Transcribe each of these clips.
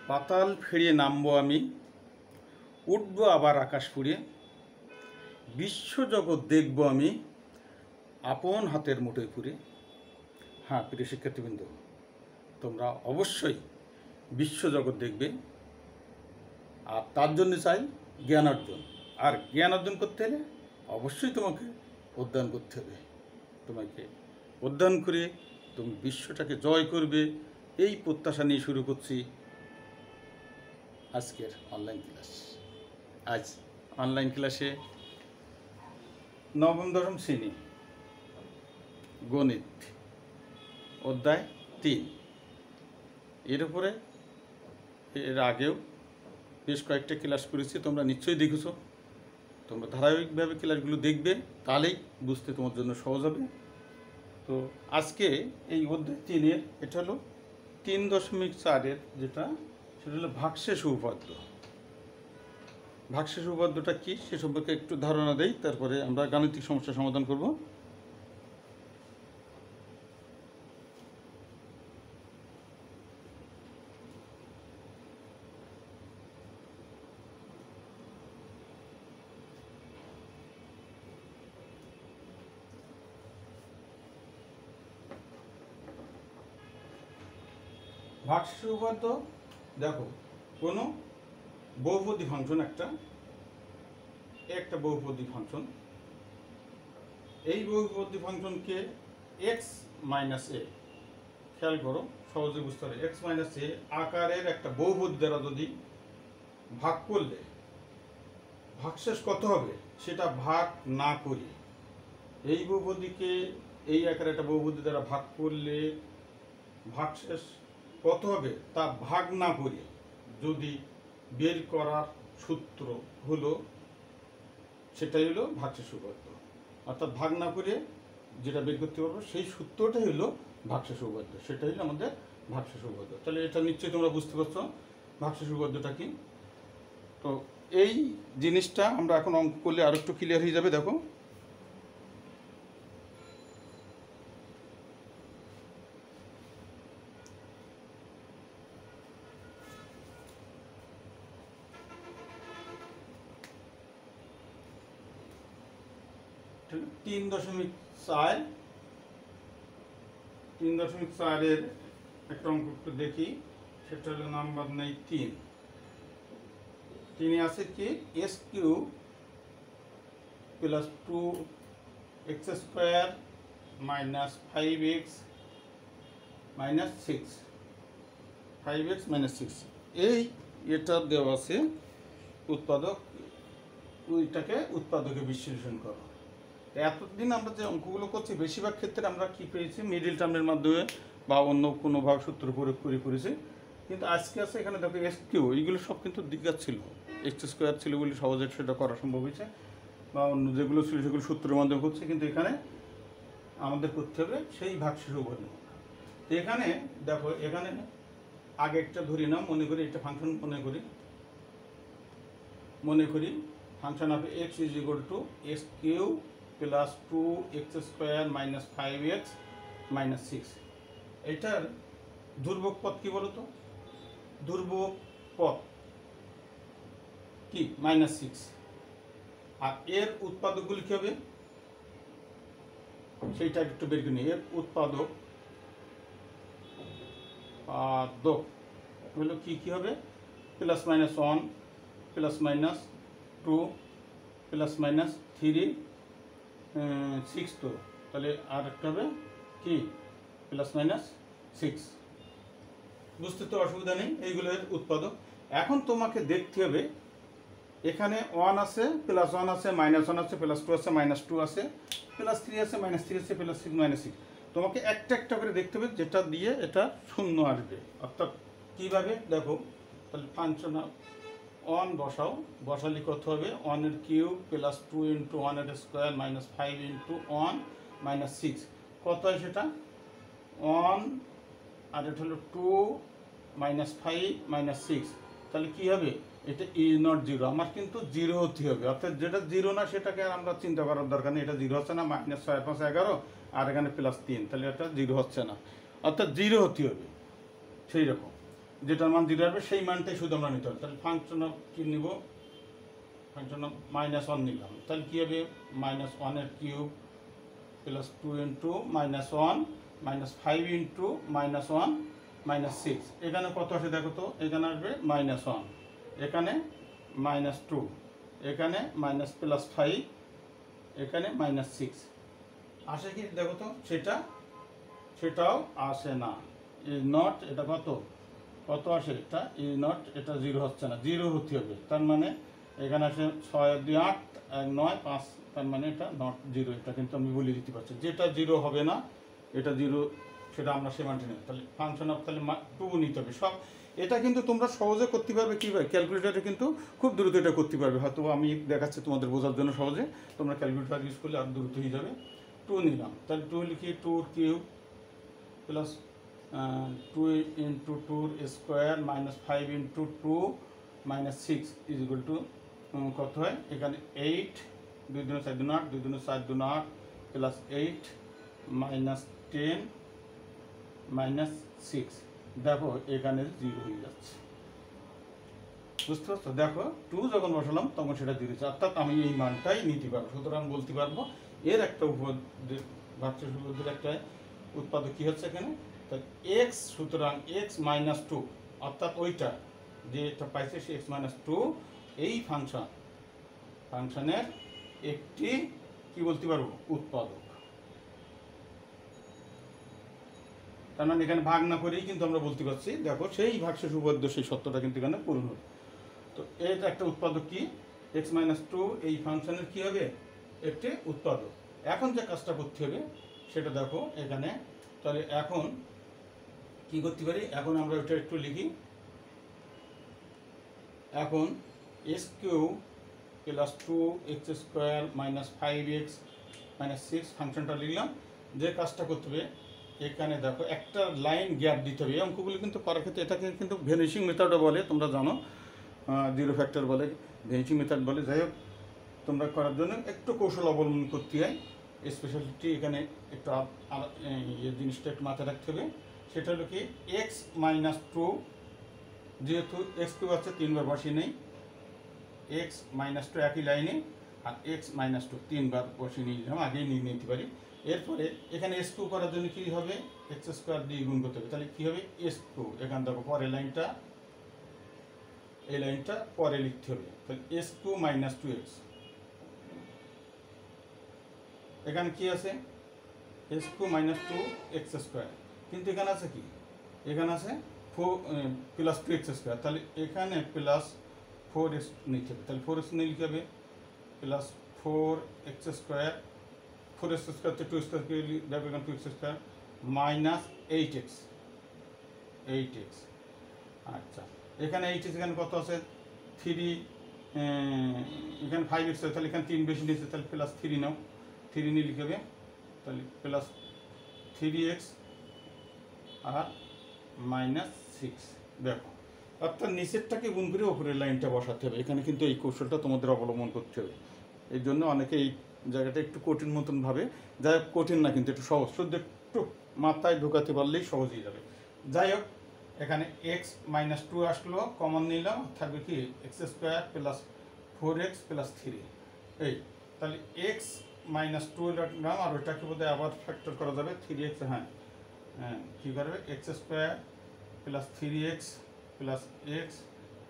পাতাল ফিরিয়ে নামবো আমি, উঠবো আবার আকাশ ফুরিয়ে, বিশ্বজগৎ দেখব আমি আপন হাতের মুঠোয় পুরে। হ্যাঁ প্রিয় শিক্ষার্থীবৃন্দ, তোমরা অবশ্যই বিশ্বজগৎ দেখবে, আর তার জন্য চাই জ্ঞান অর্জন। আর জ্ঞান অর্জন করতে হলে অবশ্যই তোমাকে অধ্যয়ন করতে হবে। তোমাকে অধ্যয়ন করে তুমি বিশ্বটাকে জয় করবে, এই প্রত্যাশা নিয়ে শুরু করছি আজকের অনলাইন ক্লাস। আজ অনলাইন ক্লাসে নবম দশম শ্রেণী গণিত অধ্যায় 3, এর উপরে এর আগেও বেশ কয়েকটা ক্লাস করেছি, তোমরা নিশ্চয়ই দেখেছো। তোমরা ধারাবাহিকভাবে ক্লাসগুলো দেখবে, তাহলেই বুঝতে তোমার জন্য সহজ হবে। তো আজকে এই অধ্যায় 3-এর এটা হলো 3.4-এর যেটা, সেটা হলো ভাগশেষ উপপাদ্য। ভাগশেষ উপপাদ্যটা কী সে সম্পর্কে একটু ধারণা দেই, তারপরে আমরা গাণিতিক সমস্যা সমাধান করব। ভাগশেষ উপপাদ্য দেখো, কোনো বহুপদী ফাংশন, একটা বহুপদী ফাংশন, এই বহুপদী ফাংশনকে এক্স মাইনাস এ, খেয়াল করো সহজে বুঝতে পারে, এক্স মাইনাস এ আকারের একটা বহুপদী দ্বারা যদি ভাগ করলে ভাগশেষ কত হবে সেটা ভাগ না করি, এই বহুপদীকে এই আকারে একটা বহুপদী দ্বারা ভাগ করলে ভাগশেষ কত হবে তা ভাগ না করে যদি বের করার সূত্র হলো, সেটাই হলো ভাগশেষ উপপাদ্য। অর্থাৎ ভাগ না করে যেটা বের করতে পারবো সেই সূত্রটাই হলো ভাগশেষ উপপাদ্য, সেটাই হলো আমাদের ভাগশেষ উপপাদ্য। তাহলে এটা নিশ্চয়ই তোমরা বুঝতে পারছো ভাগশেষ উপপাদ্যটা কি। তো এই জিনিসটা আমরা এখন অঙ্ক করলে আরো একটু ক্লিয়ার হয়ে যাবে। দেখো, তিন দশমিক 4-এর একটা অঙ্ক একটু দেখি, সেটা হলো নাম্বার নেই 3। তিনি আছে কি x cube plus 2x² minus 5x minus 6, 5x minus 6, এই এটা দেওয়া আছে উৎপাদক, ওইটাকে উৎপাদকে বিশ্লেষণ করো। এতদিন আমরা যে অঙ্কগুলো করছি বেশিরভাগ ক্ষেত্রে আমরা কী পেয়েছি মিডিল টার্মের মাধ্যমে বা অন্য কোনোভাবে সূত্র প্রয়োগ করে করেছি, কিন্তু আজকে আছে এখানে দেখো এস কিউ, এইগুলো সব কিন্তু দ্বিঘাত ছিল, x² ছিল বলে সহজে সেটা করা সম্ভব হয়েছে, বা অন্য যেগুলো ছিল সেগুলো সূত্রের মাধ্যমে হচ্ছে, কিন্তু এখানে আমাদের করতে হবে সেই ভাগশেষ উপপাদ্য। তো এখানে দেখো, এখানে আগে একটা ধরি নাও, মনে করি এটা ফাংশন, মনে করি function of x is equal to x cube plus 2x² minus 5x minus 6। এটার ধ্রুবক পদ কি বলো তো? ধ্রুবক পদ কি -6, আর এর উৎপাদকগুলি কি হবে সেইটা একটু বের করে নিই। এর উৎপাদক হলো কি কি হবে, +-1 +-2 +-3 6, তো তাহলে আর একটা হবে কি +-6, বুঝতে তো অসুবিধা নেই, এইগুলোর উৎপাদক। এখন তোমাকে দেখতে হবে এখানে 1 আছে, +1 আছে, -1 আছে, +2 আছে, -2 আছে, +3 আছে, -3 আছে, +6 -6, তোমাকে একটা একটা করে দেখতে হবে যেটা দিয়ে এটা শূন্য আসবে। অর্থাৎ কীভাবে দেখো, তাহলে ফাংশন 1 বসাও, বসালে কত হবে 1 এর কিউব +2 × 1 এর স্কোয়ার -5 × 1 -6, কত হয় সেটা 1, আর এটা হলো 2 -5 -6, তাহলে কী হবে এটা ≠ 0, আমার কিন্তু 0 হতে হবে। অর্থাৎ যেটা 0 না সেটাকে আর আমরা চিন্তা করার দরকার নেই, এটা 0 হচ্ছে না, -6 5 11, আর এখানে +3, তাহলে এটা 0 হচ্ছে না, অর্থাৎ 0 হতে হবে। সেই রকম যেটার মান 0 আসবে সেই মানটাই শুধু আমরা নিতে হবে। তাহলে ফাংশন অফ কি নিব, ফাংশন অফ -1 নিলাম, তাহলে কী হবে -1 কিউব প্লাস 2 ইন্টু -1 -5 ইন্টু -1 -6। এখানে কত আসে দেখো তো, এখানে আসবে -1, এখানে -2, এখানে +5, এখানে -6 আসে কি দেখো তো, সেটাও আসে না। এই নট এটা কত আসে, এটা এই নট এটা 0 হচ্ছে না, 0 হতে হবে। তার মানে এখানে আসে 6 2 8 1 9 5, তার মানে এটা নট 0। এটা কিন্তু আমি বলে দিতে পারছি, যেটা 0 হবে না, এটা 0 সেটা আমরা সে মানটি নেব। তাহলে ফাংশন অফ তাহলে 2 নিতে হবে সব। এটা কিন্তু তোমরা সহজে করতে পারবে, কীভাবে ক্যালকুলেটারে কিন্তু খুব দ্রুত এটা করতে পারবে। হয়তো আমি দেখাচ্ছি তোমাদের বোঝার জন্য সহজে, তোমরা ক্যালকুলেটার ইউজ করলে আর দ্রুত হয়ে যাবে। 2 নিলাম, তাহলে 2 লিখি 2 cube plus 2 into 2 square -5 into 2 -6 is equal two কত হয়, এখানে 8, 2 দুগুণে 4 দুগুণে 8, 2 দুগুণে 4 দুগুণে 8 প্লাস 8 -10 -6। দেখো এখানে 0 হয়ে যাচ্ছে, বুঝতে পারছো? দেখো 2 যখন বসালাম তখন সেটা 0 হচ্ছে, অর্থাৎ আমি এই মানটাই নিতে পারবো। সুতরাং বলতে পারবো এর একটা ভাগশেষ উপপাদ্যের একটা উৎপাদক কী হচ্ছে এখানে, তাহলে এক্স, সুতরাং এক্স -2, অর্থাৎ ওইটা যেটা পাইছে সে এক্স -2 এই ফাংশনের একটি কি বলতে পারবো, উৎপাদক। তার মানে এখানে ভাগ না করেই কিন্তু আমরা বলতে পারছি, দেখো সেই ভাগশেষ উপপাদ্য সেই সত্যটা কিন্তু এখানে পূরণ হবে। তো এটা একটা উৎপাদক কি, এক্স -2 এই ফাংশনের কি হবে, একটি উৎপাদক। এখন যে কাজটা করতে হবে সেটা দেখো এখানে। তাহলে এখন কি করতে পারি, এখন আমরা ওটা একটু লিখি। এখন x³ প্লাস 2x² -5x -6 ফাংশনটা লিখলাম। যে কাজটা করতে হবে এখানে দেখো একটা লাইন গ্যাপ দিতে হবে। এই অঙ্কগুলি কিন্তু করার ক্ষেত্রে এটাকে কিন্তু ভ্যানিশিং মেথডও বলে, তোমরা জানো, 0 ফ্যাক্টর বলে, ভ্যানিশিং মেথড বলে। যাই হোক, তোমরা করার জন্য একটু কৌশল অবলম্বন করতে হয়। স্পেশালিটি এখানে একটু এই জিনিসটা একটু মাথায় রাখতে হবে। সেটা হলো কি, এক্স -2, যেহেতু x³ আছে 3 বার বসিয়ে নেই, এক্স -2 একই লাইনে, আর এক্স -2 3 বার বসিয়ে নিয়ে নিলাম, আগেই নিয়ে নিতে পারি। এরপরে এখানে s² করার জন্য কী হবে, x² দিয়ে গুণ করতে হবে। তাহলে কী হবে, s², এখানে দেখো পরের লাইনটা, এই লাইনটা পরে লিখতে হবে। তাহলে s² -2x, এখানে কি আছে, s² -2x², কিন্তু এখানে আছে কি, এখানে আছে প্লাস 2x²। তাহলে এখানে প্লাস 4x নিতে হবে। তাহলে 4x নিয়ে লিখতে হবে প্লাস 4x², 4x² তে 2 স্কোয়ার দেখো এখানে 2x² মাইনাস 8x। আচ্ছা, এখানে 8x, এখানে কত আছে 3, এখানে 5x, তাহলে এখানে 3 বেশি নিয়েছে, তাহলে প্লাস 3 নাও, 3 নিয়ে লিখে হবে। তাহলে প্লাস 3x আর -6। দেখো, অর্থাৎ নিচেরটাকে গুণ করে ওপরের লাইনটা বসাতে হবে। এখানে কিন্তু এই কৌশলটা তোমাদের অবলম্বন করতে হবে। এই জন্য অনেকে এই জায়গাটা একটু কঠিন মতন ভাবে, যাই হোক কঠিন না, কিন্তু একটু সহজ, শুধু একটু মাথায় ঢোকাতে পারলেই সহজ হয়ে যাবে। যাই হোক, এখানে x -2 আসলো, কমন নিলাম, থাকবে কি x² প্লাস 4x প্লাস 3। এই তাহলে x -2 রাখলাম, আর ওইটাকে বোধহয় আবার ফ্যাক্টর করা যাবে 3x। হ্যাঁ, কী করবে, x² plus 3x plus x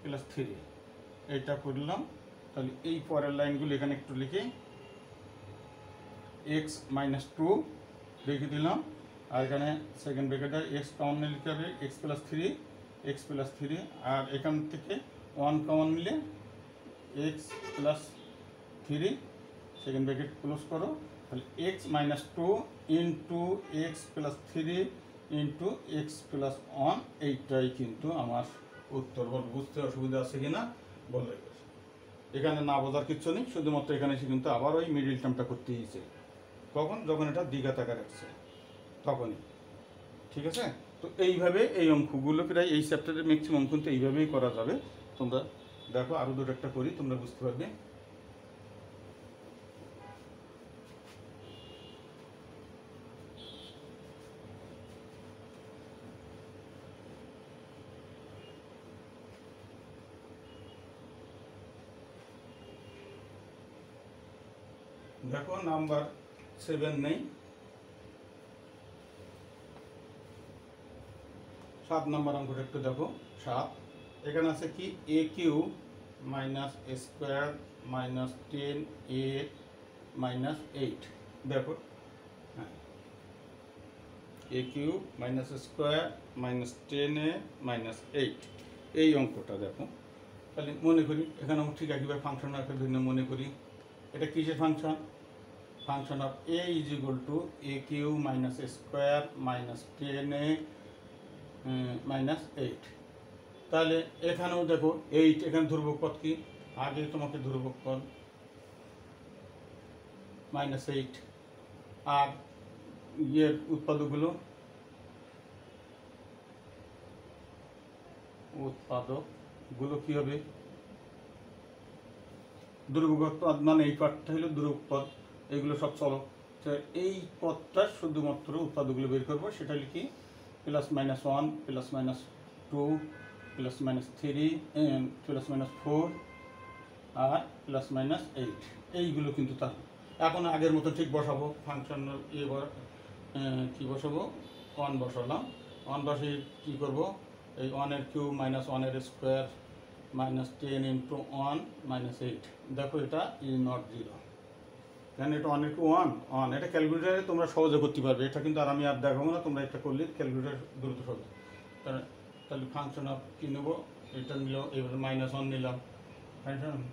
plus 3, এইটা করলাম। তাহলে এই পরের লাইনগুলো এখানে একটু লিখে x -2 লিখে দিলাম, আর এখানে সেকেন্ড ব্র্যাকেটে x কমন নিয়ে লিখতে হবে x প্লাস 3, আর এখান থেকে 1 কমন নিলে x plus 3, second bracket close করো। তাহলে x -2 into x plus 3 into x plus 1, এইটাই কিন্তু আমার উত্তর। বুঝতে অসুবিধা আছে কি না বলে, এখানে না বোঝার কিচ্ছু নেই, শুধুমাত্র এখানে এসে কিন্তু আবার ওই মিডিল টার্মটা করতে হয়েছে। কখন, যখন এটা দ্বিঘাত আকারে আসছে তখনই। ঠিক আছে? তো এইভাবে এই অঙ্কগুলো প্রায় এই চ্যাপ্টারের ম্যাক্সিমাম কিন্তু এইভাবেই করা যাবে। তোমরা দেখো আরও দুটো একটা করি, তোমরা বুঝতে পারবে। দেখো নাম্বার 7 নেই, 7 নাম্বার অঙ্কটা একটু দেখো। 7 এখানে আছে কি A Q minus A square minus 10a minus 8। দেখো হ্যাঁ, A Q minus square minus 10a minus 8, এই অঙ্কটা দেখো। তাহলে মনে করি এখানে ঠিক একইভাবে ফাংশন একটা ভিন্ন মনে করি। এটা কিসের function? Function of a is equal to a Q minus square minus 10a minus 8। তাহলে এখানেও দেখো 8, এখানে ধ্রুবক পদ কি? আগে তোমাকে ধ্রুবক পদ মাইনাস 8, আর ইয়ের উৎপাদকগুলো কি হবে? ধ্রুবক পদ মানে এই পদটা হলো ধ্রুবক পদ, এগুলো সব চলো। এই পদটা শুধুমাত্র উৎপাদকগুলো বের করবো, সেটা হলো কি plus minus 1 plus minus 2 plus minus 3 plus minus 4 আর প্লাস মাইনাস 8, এইগুলো কিন্তু তার। এখন আগের মতো ঠিক বসাবো ফাংশন কি বসাবো? 1 বসালাম। 1 বসে কী করবো? এই 1 এর কিউব মাইনাস 1 এর স্কোয়ার মাইনাস 10 ইন্টু 1 মাইনাস 8। দেখো এটা ইজ নট 0, কেন এটা 1 এর কিউব 1, এটা ক্যালকুলেটারে তোমরা সহজে করতে পারবে। এটা কিন্তু আর আমি আর দেখাবো না, তোমরা এটা করলে ক্যালকুলেটার দ্রুত সহজে। তাহলে ফাংশন অফ কী নেবো? এটা নিল, এবারে মাইনাস 1 নিলাম।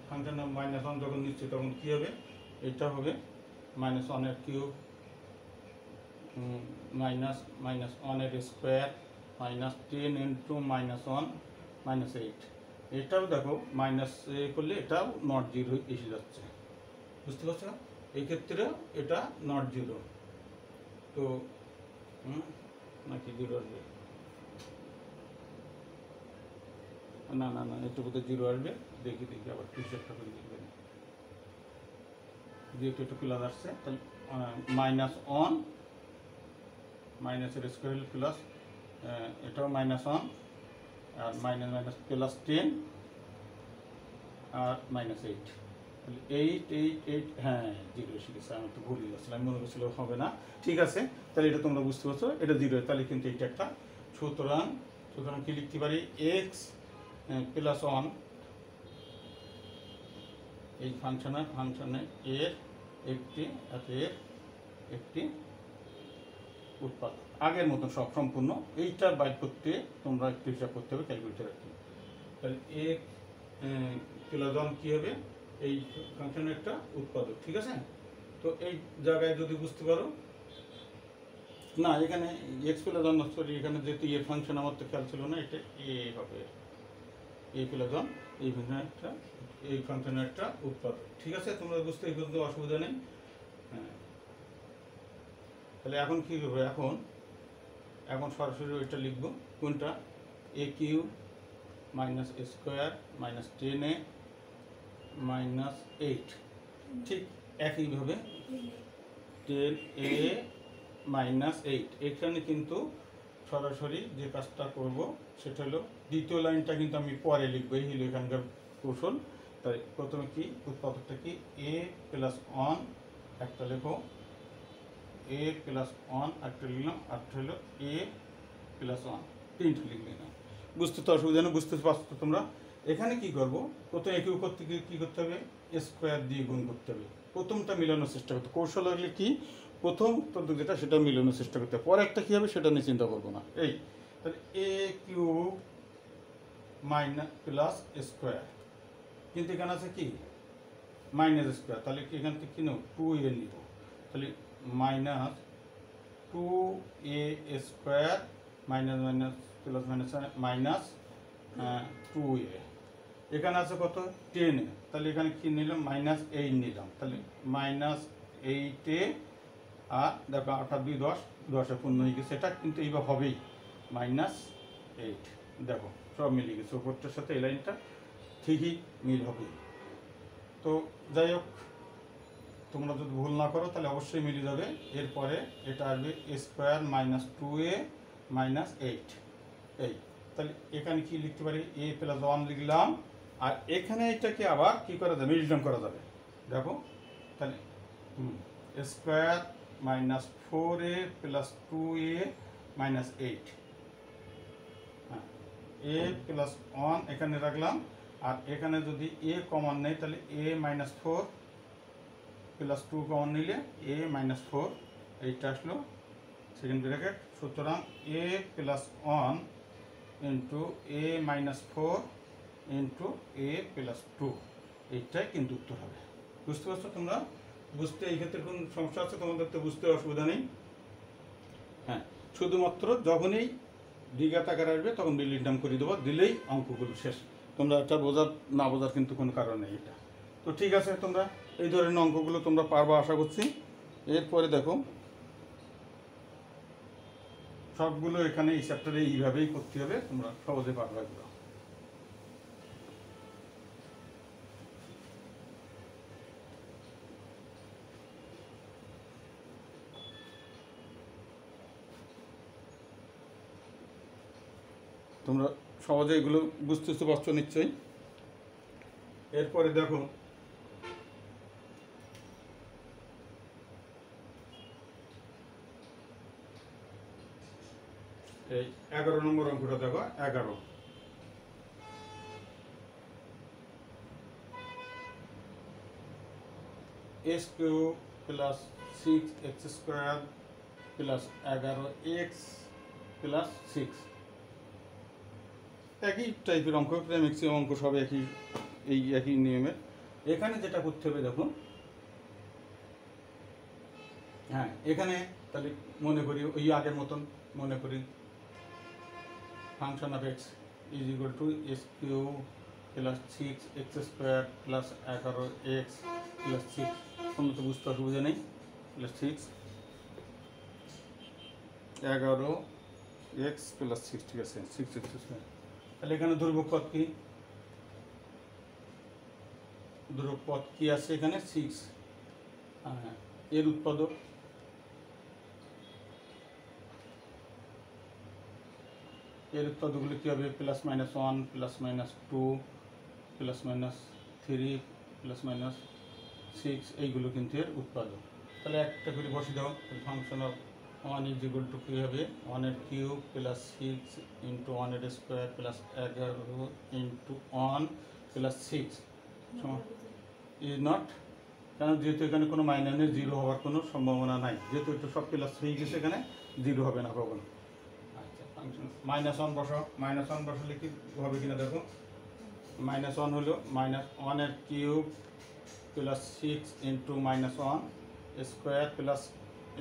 ফাংশন অফ মাইনাস 1 যখন নিচ্ছি তখন কী হবে? এটা হবে মাইনাস 1 এর কিউব মাইনাস 1 এর square minus 10 into minus 1 minus 8। এটাও দেখো মাইনাস করলে এটাও নট 0 এসে যাচ্ছে, বুঝতে পারছো? এই ক্ষেত্রে এটা নট 0, তো নাকি 0 আসবে? না না না, এটা বোধহয় 0 আসবে। দেখি আবার কিছু একটা করে দেখবেন, যেহেতু এটা প্লাস আসছে তাহলে মাইনাস 1 মাইনাসের স্কোয়ার হলে প্লাস, এটাও মাইনাস 1 আর মাইনাস মাইনাস প্লাস 10 আর মাইনাস 8। তাহলে 8 8 8, হ্যাঁ 0 এসে গেছে। আমি তো ভুলে গেছিলাম, আমি মনে করছিল হবে না। ঠিক আছে, তাহলে এটা তোমরা বুঝতে পারছো, এটা 0। তাহলে কিন্তু এটা একটা, সুতরাং কি লিখতে পারি? এক্স প্লাস 1, এই ফাংশনে এর একটি উৎপাদ। আগের মতো সব সম্পূর্ণ। এইটা বাইর করতে তোমরা একটু হিসাব করতে হবে ক্যালকুলেটার। তাহলে এ প্লাস 1 কী হবে? এই ফাংশনের একটা উৎপাদক, ঠিক আছে? তো এই জায়গায় যদি বুঝতে পারো, না এখানে এক্স প্লাস 1, সরি এখানে যেহেতু এর ফাংশন আমার তো খেয়াল ছিল না, এটা এ হবে, এ প্লাস 1 এই ফাংশনের একটা উৎপাদক, ঠিক আছে? তোমরা বুঝতে এই পর্যন্ত অসুবিধা নেই। হ্যাঁ, তাহলে এখন কী করবো? এখন সরাসরি ওইটা লিখবো। কোনটা? A Q minus square minus 10a minus 8। ঠিক একইভাবে 10a মাইনাস 8। এখানে কিন্তু সরাসরি যে কাজটা করব সেটা হলো দ্বিতীয় লাইনটা কিন্তু আমি পরে লিখবো, এই হলো এখানকার কৌশল। তাই প্রথমে কি উৎপাদকটা কি? এ প্লাস 1 একটা লেখো, এ প্লাস 1 একটা লিখলাম, আরটা হলো এ প্লাস 1, 3টে লিখলে না। বুঝতে তো অসুবিধা নেই, বুঝতে পারছো তো তোমরা? এখানে কি করব? প্রথমে একে করতে গিয়ে কী করতে হবে? স্কোয়ার দিয়ে গুণ করতে হবে। প্রথমটা মিলানোর চেষ্টা করতে, কৌশল হলে কি প্রথম উৎপাদক যেটা সেটা মিলানোর চেষ্টা করতে হবে। পরে একটা কী হবে সেটা নিয়ে চিন্তা করবো না। এই তাহলে এ কিউব মাইনাস প্লাস স্কোয়ার, কিন্তু এখানে আছে কি মাইনাস স্কোয়ার, তাহলে কি এখান থেকে কী নেব? 2a নিব। তাহলে minus 2a square minus minus plus minus minus 2a। এখানে আছে কত? 10a। তাহলে এখানে কি নিলাম? মাইনাস 8 নিলাম। তাহলে মাইনাস 8a, আর দেখো 8 আর 2 10, 10-এ পূর্ণ হয়ে গেছে। এটা কিন্তু এইবার হবেই মাইনাস 8। দেখো সব মিলে গেছে, ওপরটার সাথে এই লাইনটা ঠিকই মিল হবে। তো যাই হোক, তোমরা যদি ভুল না করো তাহলে অবশ্যই মিলে যাবে। এরপরে এটা আসবে স্কোয়ার মাইনাস 2a মাইনাস 8। এই তাহলে এখানে কি লিখতে পারি? এ প্লাস 1 লিখলাম, আর এখানে এটাকে আবার কি করা যাবে? মিডিয়াম করা যাবে। দেখো তাহলে square minus 4a plus 2a minus 8, হ্যাঁ a প্লাস 1 এখানে রাখলাম, আর এখানে যদি a কমন নেই তাহলে a মাইনাস 4 প্লাস 2 কমন নিলে a মাইনাস 4 এইটা আসলো সেকেন্ড ব্র্যাকেট। সুতরাং a plus 1 into a minus 4 into a plus 2, এইটাই কিন্তু উত্তর হবে। বুঝতে পারছো তোমরা? বুঝতে এই ক্ষেত্রে কোন সমস্যা আছে তোমাদের? তো বুঝতে অসুবিধা নেই। হ্যাঁ, শুধুমাত্র যখনই দ্বিঘাত আকার আসবে তখন বিলির নাম করে দেবো, দিলেই অঙ্কগুলো শেষ। তোমরা এটা বোঝার না বোঝার কিন্তু কোনো কারণ নেই এটা। তো ঠিক আছে, তোমরা এই ধরনের অঙ্কগুলো তোমরা পারবা আশা করছি। এরপরে দেখো সবগুলো এখানে এই চ্যাপ্টারে এইভাবেই করতে হবে, তোমরা সহজে পারবা এগুলো। তোমরা সহজে এগুলো বুঝতে পারছো নিশ্চয়ই। এরপরে দেখো এই 11 নম্বর অঙ্কটা দেখো। 11 x cube plus 6x square plus 11x plus 6, একই টাইপের অঙ্ক, প্রায় ম্যাক্সিমাম অঙ্ক সব একই নিয়মের। এখানে যেটা করতে হবে দেখুন, হ্যাঁ এখানে তাহলে মনে করি ওই আগের মতন মনে করি function of x is equal two x cube plus 6x square plus 11x plus 6, কোনো তো বুঝতে অসুবিধা নেই। প্লাস 6 11x প্লাস 6, ঠিক আছে 6x স্কোয়ার। তাহলে এখানে ধ্রুবক পদ কি? ধ্রুবক পদ কি আছে এখানে? 6। হ্যাঁ, এর উৎপাদক উৎপাদকগুলো কী হবে? Plus minus 1 plus minus 2 plus minus 3 plus minus 6, এইগুলো কিন্তু এর উৎপাদক। তাহলে একটা করে বসে দাও। Function of 1 is equal to কী হবে? 1 এর কিউব প্লাস 6 ইন্টু 1 এর square plus 11 into 1 plus 6 is not, কারণ যেহেতু এখানে কোনো মাইনাসের জিরো হওয়ার কোনো সম্ভাবনা নাই, যেহেতু এটা সব প্লাস হয়ে গেছে এখানে জিরো হবে না কখনো। আচ্ছা, ফাংশন মাইনাস 1 বসাও। মাইনাস 1 বসালে কি হবে কিনা দেখো। মাইনাস 1 হলো মাইনাস 1 এর cube plus 6 into minus 1 square plus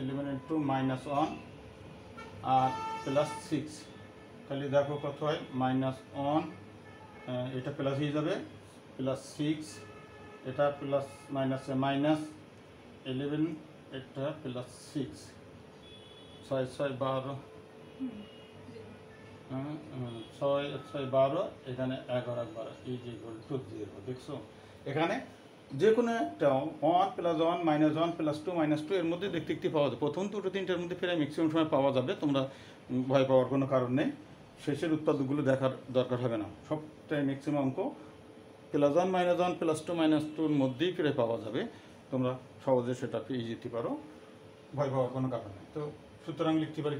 11 into minus 1 আর প্লাস 6, তাহলে দেখো কত হয়? মাইনাস 1, এটা প্লাস হয়ে যাবে, প্লাস 6, এটা প্লাস মাইনাসে মাইনাস 11, এটা প্লাস 6, 6 6 12, 6 6 12, এখানে 11 12 ইজ ইকুয়াল টু 0। দেখছো এখানে যে কোনো একটা 1 প্লাস 1 মাইনাস 1 প্লাস 2 মাইনাস 2 এর মধ্যে দেখতে দেখতে পাওয়া যায়। প্রথম দুটো তিনটার মধ্যে প্রায় ম্যাক্সিমাম সময় পাওয়া যাবে, তোমরা ভয় পাওয়ার কোনো কারণ নেই। শেষের উৎপাদকগুলো দেখার দরকার হবে না, সবটাই ম্যাক্সিমাম অঙ্ক প্লাস 1 মাইনাস 1 প্লাস 2 মাইনাস 2-র মধ্যেই প্রায় পাওয়া যাবে। তোমরা সহজে সেটা পেয়ে যেতে পারো, ভয় পাওয়ার কোনো কারণ নেই। তো সুতরাং লিখতে পারি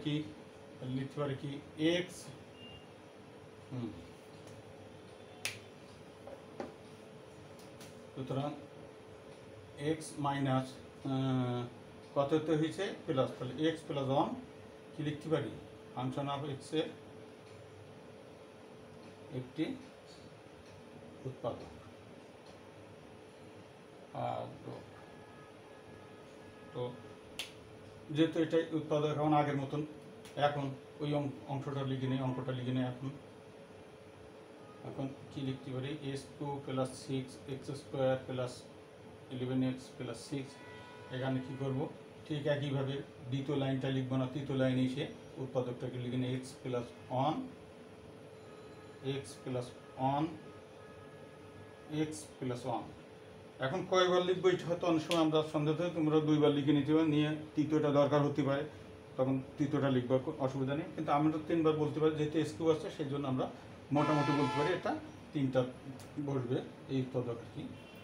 কি এক্স সুতরাং এক্স মাইনাস কত তো হয়েছে? প্লাস, তাহলে এক্স প্লাস 1 কি লিখতে পারি? ফাংশন অফ এক্সের একটি উৎপাদক। তো যেহেতু এটাই উৎপাদক এখন আগের মতন, এখন ওই অংশটা লিখে নেই, অঙ্কটা লিখে নেই। এখন কি লিখতে পারি? s2 plus 6x square plus 11x plus 6। এখানে কি করব? ঠিক একইভাবে দ্বিতীয় লাইনটা লিখবো না, তৃতীয় লাইনে এসে উৎপাদকটাকে লিখে নিই x plus 1 x plus 1 x plus 1। এখন কয়বার লিখবো এটা হয়তো অনেক সময় আমরা সন্দেহ হয়, তোমরা 2বার লিখে নিতে পারো, নিয়ে তৃতীয়টা দরকার হতে পারে, তখন তৃতীয়টা লিখবো, অসুবিধা নেই। কিন্তু আমরা 3বার বলতে পারি, যেহেতু s2 আসছে সেই জন্য আমরা মোটামুটি বলতে পারি এটা 3টা বসবে এই উৎপাদক কি।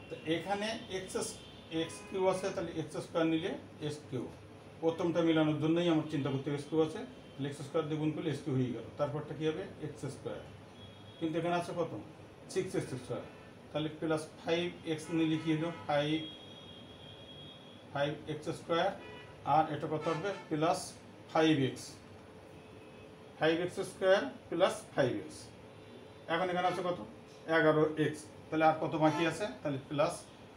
তো এখানে এক্স এক্স কিউ আছে, তাহলে এক্স স্কোয়ার নিলে এক্স কিউ, প্রথমটা মেলানোর জন্যই আমার চিন্তা করতে এক্স কিউ আছে, তাহলে এক্স স্কোয়ার দিয়ে গুণ করলে এক্স কিউ হয়ে গেল। তারপরটা কী হবে এক্স স্কোয়ার, কিন্তু এখানে আছে কত 6x স্কোয়ার, তাহলে প্লাস 5x নিলে কী হলো 5x স্কোয়ার, আর এটা কত হবে plus 5x square plus 5x। এখন এখানে আছে কত 11x, তাহলে আর কত বাকি আছে, তাহলে প্লাস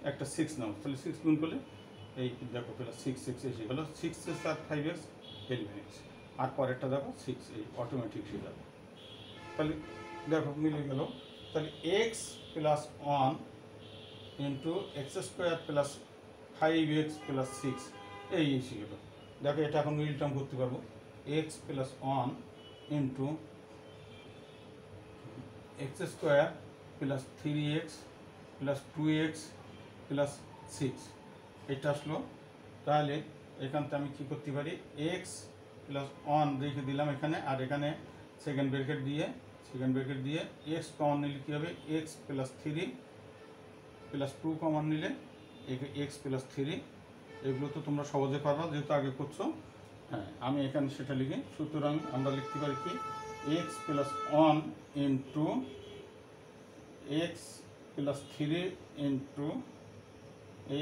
একটা 6 নাও, তাহলে 6 গুণ করলে এই দেখো প্লাস 6 এসে গেলো, 6 আর 5x 11x, আর পরেরটা দেখো 6, এই অটোমেটিক হয়ে যাবে। তাহলে দেখো মিলে গেল, তাহলে x plus 1 into x square plus 5x plus 6 এই এসে গেল। দেখো এটা এখন মিল টার্ম করতে পারবো, x plus 1 into x square plus 3x plus 2x plus 6 এটা আসলো। তাহলে এখানটা আমি কী করতে পারি, এক্স প্লাস 1 রেখে দিলাম এখানে, আর এখানে সেকেন্ড ব্র্যাকেট দিয়ে এক্স কমন নিলে কী হবে এক্স প্লাস 3 প্লাস 2 কমন নিলে এক্স প্লাস 3, এগুলো তো তোমরা সহজে পারবা যেহেতু আগে করছো। হ্যাঁ, আমি এখানে সেটা লিখি, সুতরাং আমরা লিখতে পারি কি x plus 1 into x plus 3 into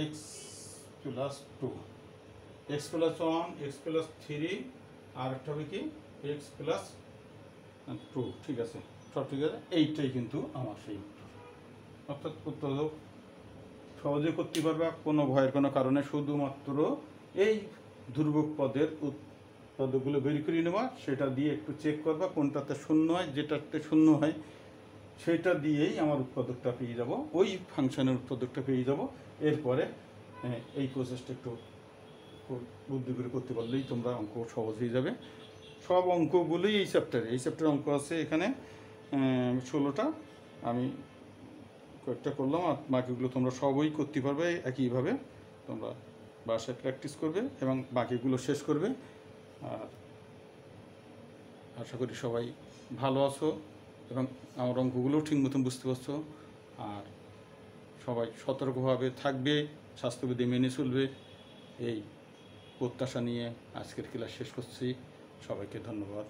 x plus 2, x plus 1 x plus 3 আর একটা হবে কি এক্স প্লাস 2। ঠিক আছে, সব ঠিক আছে, এইটাই কিন্তু আমার সেই উত্তর। অর্থাৎ উত্তর সহজে করতে পারবা, কোনো ভয়ের কোনো কারণে, শুধুমাত্র এই ধ্রুবক পদের উৎপাদকগুলো বের করে নেওয়া, সেটা দিয়ে একটু চেক করবা কোনটাতে শূন্য হয়, যেটাতে শূন্য হয় সেটা দিয়েই আমার উৎপাদকটা পেয়ে যাব, ওই ফাংশনের উৎপাদকটা পেয়ে যাব। এরপরে এই প্রসেসটা একটু বুদ্ধি করে করতে পারলেই তোমরা অঙ্ক সহজ হয়ে যাবে। সব অঙ্কগুলোই এই চ্যাপ্টারে অঙ্ক আছে এখানে 16টা, আমি কয়েকটা করলাম, আর বাকিগুলো তোমরা সবই করতে পারবে একইভাবে। তোমরা বাসায় প্র্যাকটিস করবে এবং বাকিগুলো শেষ করবে। আর আশা করি সবাই ভালো আছো এবং আমার অঙ্কগুলোও ঠিক মতন বুঝতে পারছো। আর সবাই সতর্কভাবে থাকবে, স্বাস্থ্যবিধি মেনে চলবে, এই প্রত্যাশা নিয়ে আজকের ক্লাস শেষ করছি। সবাইকে ধন্যবাদ।